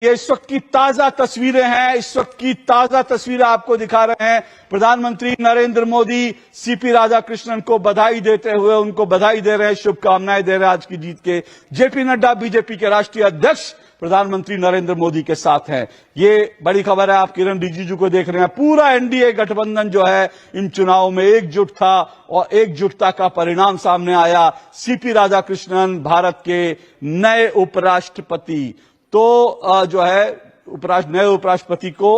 ये इस वक्त की ताजा तस्वीरें हैं। इस वक्त की ताजा तस्वीरें आपको दिखा रहे हैं। प्रधानमंत्री नरेंद्र मोदी सीपी राधाकृष्णन को बधाई देते हुए उनको बधाई दे रहे हैं, शुभकामनाएं दे रहे हैं आज की जीत के। जेपी नड्डा बीजेपी के राष्ट्रीय अध्यक्ष प्रधानमंत्री नरेंद्र मोदी के साथ हैं। ये बड़ी खबर है। आप किरण रिजिजू को देख रहे हैं। पूरा एनडीए गठबंधन जो है इन चुनावों में एकजुट था और एकजुटता का परिणाम सामने आया। सीपी राधाकृष्णन भारत के नए उपराष्ट्रपति। तो जो है नए उपराष्ट्रपति को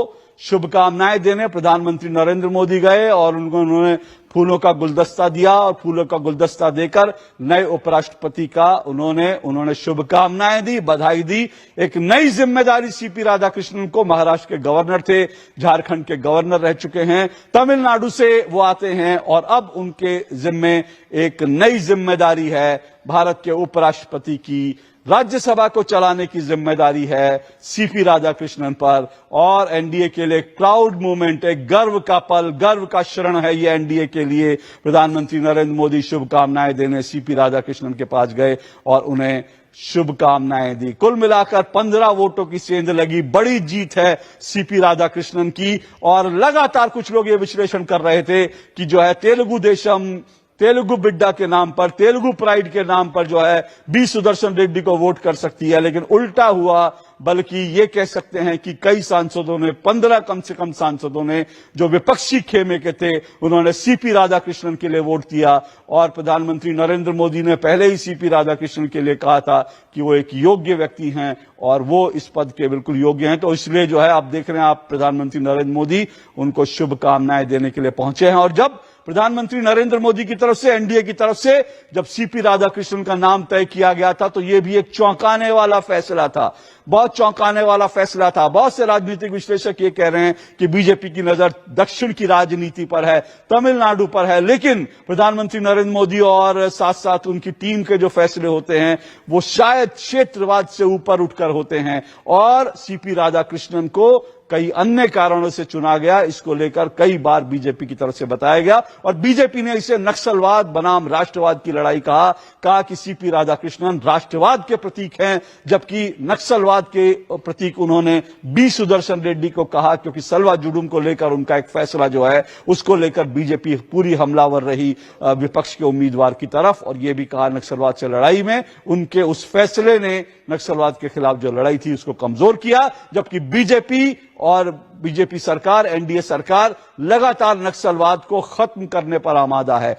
शुभकामनाएं देने प्रधानमंत्री नरेंद्र मोदी गए और उन्होंने फूलों का गुलदस्ता दिया और फूलों का गुलदस्ता देकर नए उपराष्ट्रपति का उन्होंने शुभकामनाएं दी, बधाई दी। एक नई जिम्मेदारी सीपी राधाकृष्णन को, महाराष्ट्र के गवर्नर थे, झारखंड के गवर्नर रह चुके हैं, तमिलनाडु से वो आते हैं और अब उनके जिम्मे एक नई जिम्मेदारी है। भारत के उपराष्ट्रपति की राज्यसभा को चलाने की जिम्मेदारी है सीपी राधाकृष्णन पर और एनडीए के लिए एक प्राउड मोमेंट, एक गर्व का पल, गर्व का क्षण है ये एनडीए के लिए। प्रधानमंत्री नरेंद्र मोदी शुभकामनाएं देने सीपी राधाकृष्णन के पास गए और उन्हें शुभकामनाएं दी। कुल मिलाकर 15 वोटों की सेंध लगी। बड़ी जीत है सीपी राधाकृष्णन की। और लगातार कुछ लोग ये विश्लेषण कर रहे थे कि जो है तेलुगु देशम, तेलुगु बिड्डा के नाम पर, तेलुगु प्राइड के नाम पर जो है बी सुदर्शन रेड्डी को वोट कर सकती है, लेकिन उल्टा हुआ। बल्कि ये कह सकते हैं कि कई सांसदों ने, 15 कम से कम सांसदों ने जो विपक्षी खेमे के थे, उन्होंने सीपी राधाकृष्णन के लिए वोट दिया। और प्रधानमंत्री नरेंद्र मोदी ने पहले ही सीपी राधाकृष्णन के लिए कहा था कि वो एक योग्य व्यक्ति हैं और वो इस पद के बिल्कुल योग्य हैं। तो इसलिए जो है आप देख रहे हैं, आप प्रधानमंत्री नरेंद्र मोदी उनको शुभकामनाएं देने के लिए पहुंचे हैं। और जब प्रधानमंत्री नरेंद्र मोदी की तरफ से, एनडीए की तरफ से जब सीपी राधाकृष्णन का नाम तय किया गया था, तो यह भी एक चौंकाने वाला फैसला था, बहुत चौंकाने वाला फैसला था। बहुत से राजनीतिक विश्लेषक ये कह रहे हैं कि बीजेपी की नजर दक्षिण की राजनीति पर है, तमिलनाडु पर है, लेकिन प्रधानमंत्री नरेंद्र मोदी और साथ साथ उनकी टीम के जो फैसले होते हैं वो शायद क्षेत्रवाद से ऊपर उठकर होते हैं। और सीपी राधाकृष्णन को कई अन्य कारणों से चुना गया, इसको लेकर कई बार बीजेपी की तरफ से बताया गया और बीजेपी ने इसे नक्सलवाद बनाम राष्ट्रवाद की लड़ाई कहा कि सीपी राधाकृष्णन राष्ट्रवाद के प्रतीक हैं, जबकि नक्सलवाद के प्रतीक उन्होंने बी सुदर्शन रेड्डी को कहा, क्योंकि सलवा जुडुम को लेकर उनका एक फैसला जो है उसको लेकर बीजेपी पूरी हमलावर रही विपक्ष के उम्मीदवार की तरफ। और यह भी कहा नक्सलवाद से लड़ाई में उनके उस फैसले ने नक्सलवाद के खिलाफ जो लड़ाई थी उसको कमजोर किया, जबकि बीजेपी सरकार, एनडीए सरकार लगातार नक्सलवाद को खत्म करने पर आमादा है।